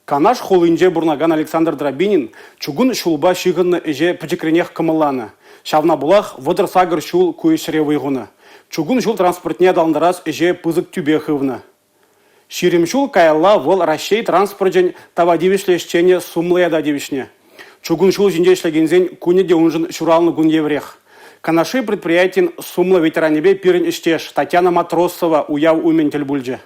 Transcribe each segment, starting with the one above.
Канаш холынже бурнаган Александр Драбинин чугун шулба шигынны эже пичекренех кымылланы. Шавна булах вăдыр сагыр шул куешре вăйхуны. Чугун шул транспортне далндарас эже пызык тюбе хывны. Ширим шул каялла вăл Россия транспортжен тавадивишлешчене сумлыяда дивишне. Чугун шул жинже ишлегензен кунеде унжын шуралны гун еврех. Канаши предприятин сумлы ветеранебе пирен иштеш Татьяна Матросова уяв ументель бульже.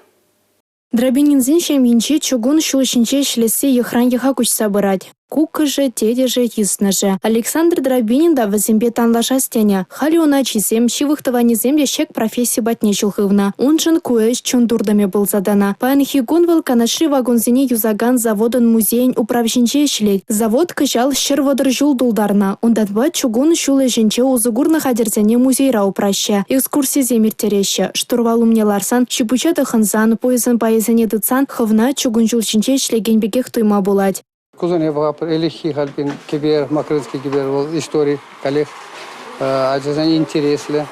Драбининзин шеминче чугун шулышинче шлесе ехран еха куч собирать. Кука же, теде же, ясно же. Александр Драбинин да возимбе танлаша стеня. Хали она чизем, щивыхтова земля щек профессии батне чулхывна. Он жен куэш чундурдами был задана. Паян хигун канаши вагонзине юзаган заводын музейн управщинче шлет. Завод кышал щерводыр жул дулдарна. Ондатба чугун шулы жинче узугурна хадерзене музейра упраща. Экскурсия земиртереща. Штурвал умнеларсан, щипучата ханзан, поезан поезане дыцан, хывна чугун жул шинче шлеген бекех туйма булать. Кузоне вапр элихи хальпин кибер макрынский кибер был истории коллег аджазани интересли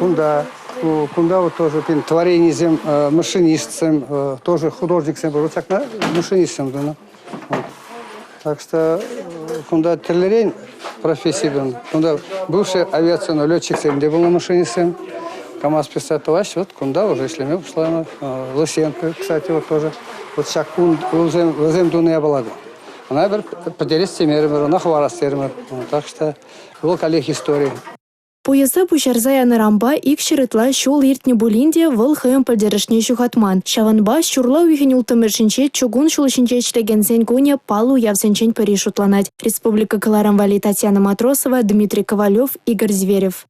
кунда вот тоже пин творение зем машинистцем тоже художник сем был так на машинистцем да. Так что кунда телерень профессия был кунда бывший авиационный летчик сем где был на машинистцем КамАЗ 58 вот кунда уже если мы пошла Лысенко кстати вот тоже вот шаг кун возем дуния балага. Она поделись темерами, на хварастерами. Так что был коллег истории. Поезда пушарзая на рамба икшеритла шул иртне булинде выл хэм пальдерышне шухатман. Шаванба шурла уйхен ултымыршинче чугун шулышинче члеген гуня палу явсенчень перешутланать. Республика Каларамвали Татьяна Матросова, Дмитрий Ковалев, Игорь Зверев.